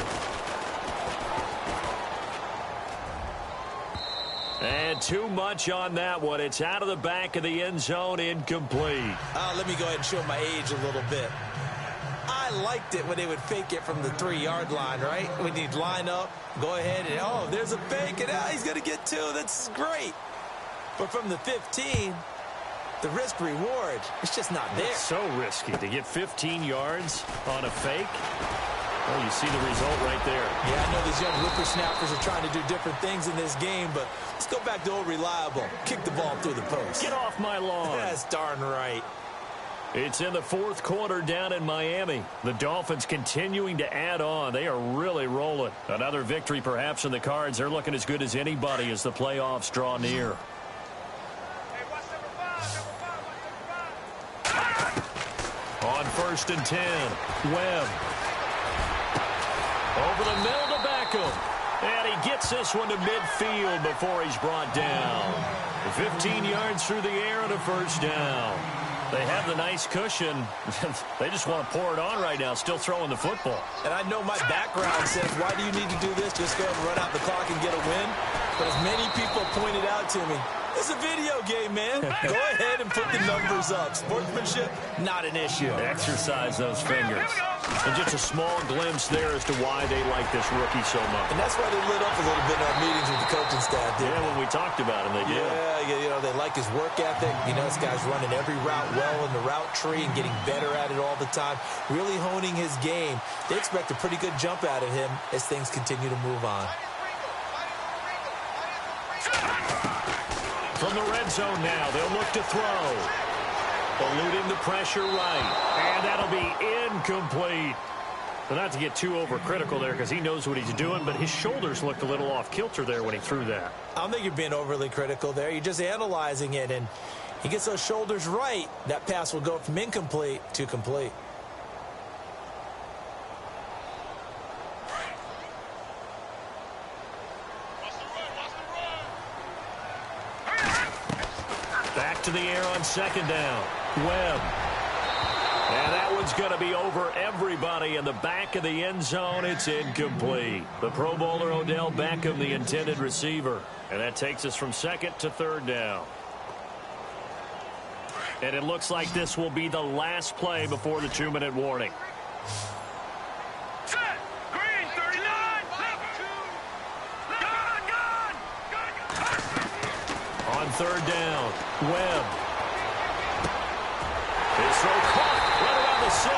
And too much on that one. It's out of the back of the end zone, incomplete. Let me go ahead and show my age a little bit. I liked it when they would fake it from the 3-yard line, right? When you'd line up, go ahead and, oh, there's a fake, and he's going to get 2. That's great. But from the 15, the risk-reward, it's just not there. It's so risky to get 15 yards on a fake. Well, you see the result right there. Yeah, I know these young whippersnappers are trying to do different things in this game, but let's go back to old reliable. Kick the ball through the post. Get off my lawn. That's darn right. It's in the 4th quarter down in Miami. The Dolphins continuing to add on. They are really rolling. Another victory perhaps in the cards. They're looking as good as anybody as the playoffs draw near. On 1st and 10, Webb. Over the middle to Beckham. And he gets this one to midfield before he's brought down. 15 yards through the air and a first down. They have the nice cushion. They just want to pour it on right now, still throwing the football. And I know my background says, why do you need to do this? Just go ahead and run out the clock and get a win. But as many people pointed out to me, it's a video game, man. Go ahead and put the numbers up. Sportsmanship, not an issue. Exercise those fingers. And just a small glimpse there as to why they like this rookie so much. And that's why they lit up a little bit in our meetings with the coaching staff. Yeah, when we talked about him, they did. Yeah, you know, they like his work ethic. You know, this guy's running every route well in the route tree and getting better at it all the time. Really honing his game. They expect a pretty good jump out of him as things continue to move on. From the red zone now, they'll look to throw. Eluding the pressure right. And that'll be incomplete. But not to get too overcritical there because he knows what he's doing, but his shoulders looked a little off kilter there when he threw that. I don't think you're being overly critical there. You're just analyzing it, and he gets those shoulders right. That pass will go from incomplete to complete. Back to the air on 2nd down. Webb. And that one's going to be over everybody in the back of the end zone. It's incomplete. The Pro Bowler Odell Beckham, the intended receiver. And that takes us from 2nd to 3rd down. And it looks like this will be the last play before the 2-minute warning. Set. Green, 39. On 3rd down, Webb. His throw caught right around the 6.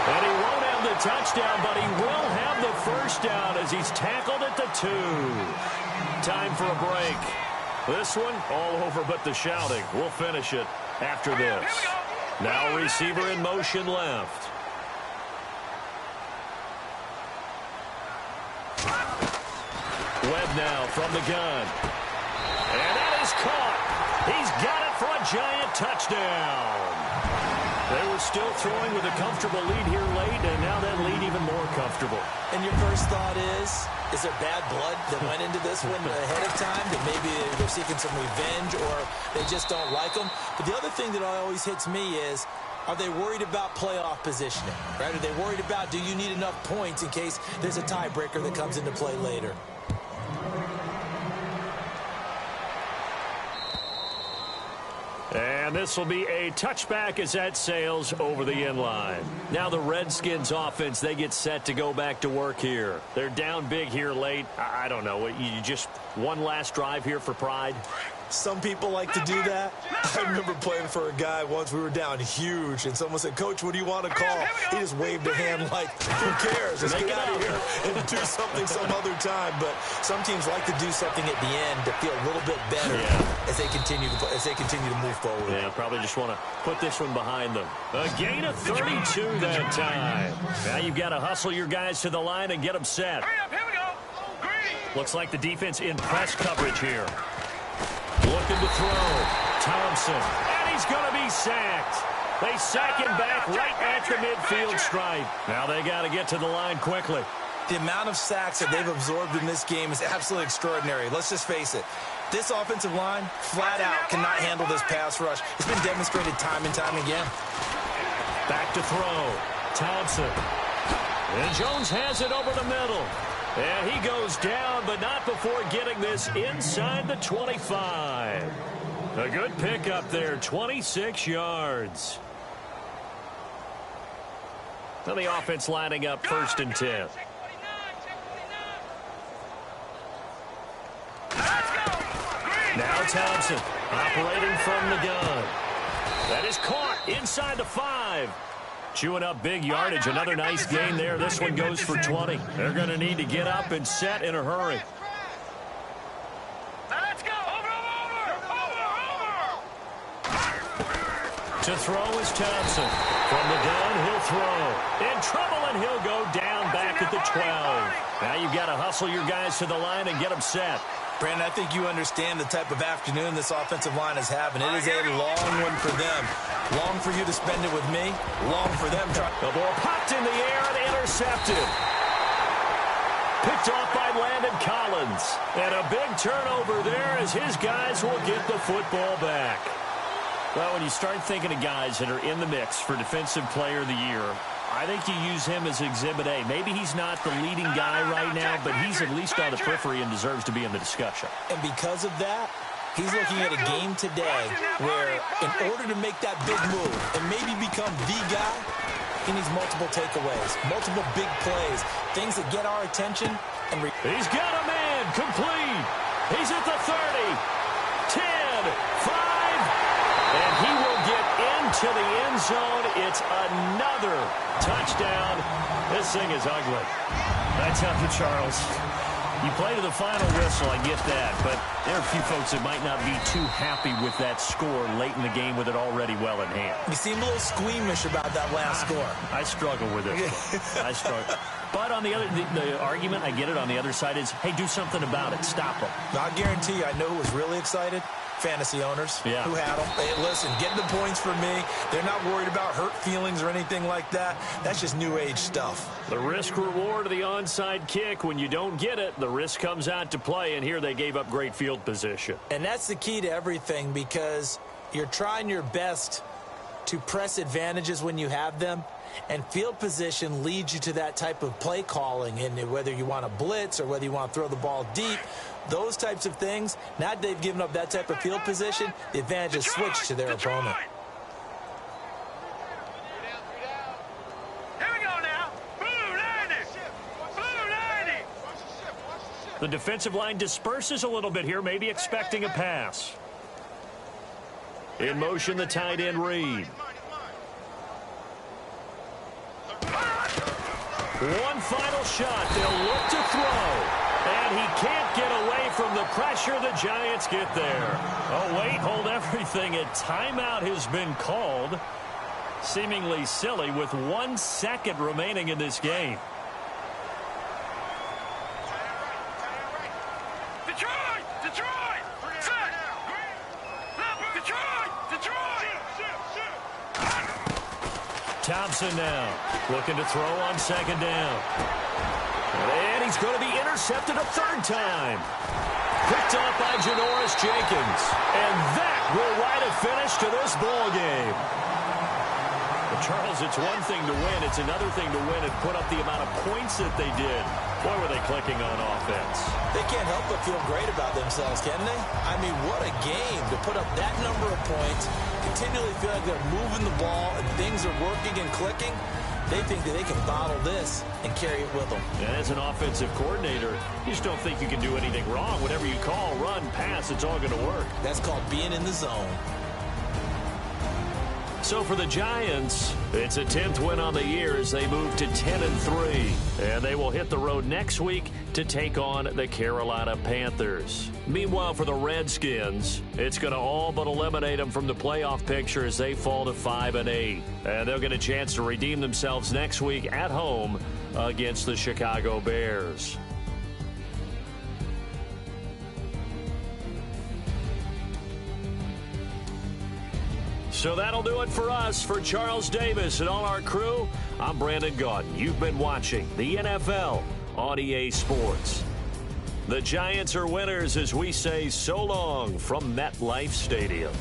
And he won't have the touchdown, but he will have the first down as he's tackled at the 2. Time for a break. This one, all over but the shouting. We'll finish it after this. Now receiver in motion left. Webb now from the gun. And that is caught. He's got it for a giant touchdown. They were still throwing with a comfortable lead here late, and now that lead even more comfortable. And your first thought is there bad blood that went into this one ahead of time, that maybe they're seeking some revenge or they just don't like them? But the other thing that always hits me is, are they worried about playoff positioning? Right? Are they worried about, do you need enough points in case there's a tiebreaker that comes into play later? And And this will be a touchback as that sails over the end line. Now the Redskins offense, they get set to go back to work here. They're down big here late. I don't know. You just one last drive here for pride? Some people like to do that. I remember playing for a guy once. We were down huge, and someone said, "Coach, what do you want to call?" He just waved a hand like, "Who cares? Let's get out of here and do something some other time." But some teams like to do something at the end to feel a little bit better as they continue to move forward. Yeah, probably just want to put this one behind them. A gain of 32 that time. Now you've got to hustle your guys to the line and get them set. Looks like the defense in press coverage here. Looking to throw. Thompson. And he's going to be sacked. They sack him back right at the midfield stripe. Now they got to get to the line quickly. The amount of sacks that they've absorbed in this game is absolutely extraordinary. Let's just face it. This offensive line, flat out, cannot handle this pass rush. It's been demonstrated time and time again. Back to throw. Thompson. And Jones has it over the middle. And he goes down, but not before getting this inside the 25. A good pickup there, 26 yards. Now the offense lining up 1st and 10. Now Thompson operating from the gun. That is caught inside the 5. Chewing up big yardage. Another nice gain there. This one goes for 20. They're going to need to get up and set in a hurry. Let's go. Over. To throw is Thompson. From the gun, he'll throw. In trouble, and he'll go down back at the 12. Now you've got to hustle your guys to the line and get them set. Brandon, I think you understand the type of afternoon this offensive line is having. It is a long one for them. Long for you to spend it with me. Long for them. The ball popped in the air and intercepted. Picked off by Landon Collins. And a big turnover there as his guys will get the football back. Well, when you start thinking of guys that are in the mix for Defensive Player of the Year, I think you use him as Exhibit A. Maybe he's not the leading guy right now, but he's at least on the periphery and deserves to be in the discussion. And because of that, he's looking at a game today where in order to make that big move and maybe become the guy, he needs multiple takeaways, multiple big plays, things that get our attention. And he's got a man complete. He's at the 30, 10, 5, and he will get into the end zone. It's another touchdown. This thing is ugly. That's Uncle Charles. You play to the final whistle, I get that, but there are a few folks that might not be too happy with that score late in the game with it already well in hand. You seem a little squeamish about that last score. I struggle with it. I struggle. But on the other, the argument, I get it, on the other side is, hey, do something about it. Stop them. I guarantee you, I know who was really excited. Fantasy owners who had them. Hey, listen, getting the points for me. They're not worried about hurt feelings or anything like that. That's just new age stuff. The risk-reward of the onside kick, when you don't get it, the risk comes out to play, and here they gave up great field position. And that's the key to everything, because you're trying your best to press advantages when you have them, and field position leads you to that type of play calling, and whether you want to blitz or whether you want to throw the ball deep, those types of things, now that they've given up that type of field position, the advantage is switched to their opponent. Here we go now. Blue 90. Blue 90. The defensive line disperses a little bit here, maybe expecting a pass. In motion, the tight end Reed. One final shot. They'll look to throw. And he can't get away from the pressure. The Giants get there. Oh, wait, hold everything. A timeout has been called. Seemingly silly with 1 second remaining in this game. Detroit! Detroit! Set! Detroit! Detroit! Thompson now looking to throw on second down. And he's going to be intercepted a third time. Picked off by Janoris Jenkins. And that will write a finish to this ball game. Charles, it's one thing to win. It's another thing to win and put up the amount of points that they did. Boy, were they clicking on offense. They can't help but feel great about themselves, can they? I mean, what a game to put up that number of points, continually feel like they're moving the ball and things are working and clicking. They think that they can bottle this and carry it with them. And as an offensive coordinator, you just don't think you can do anything wrong. Whatever you call, run, pass, it's all going to work. That's called being in the zone. So for the Giants, it's a 10th win on the year as they move to 10-3. And they will hit the road next week to take on the Carolina Panthers. Meanwhile, for the Redskins, it's going to all but eliminate them from the playoff picture as they fall to 5-8. And they'll get a chance to redeem themselves next week at home against the Chicago Bears. So that'll do it for us. For Charles Davis and all our crew, I'm Brandon Gaudin. You've been watching the NFL on EA Sports. The Giants are winners as we say so long from MetLife Stadium.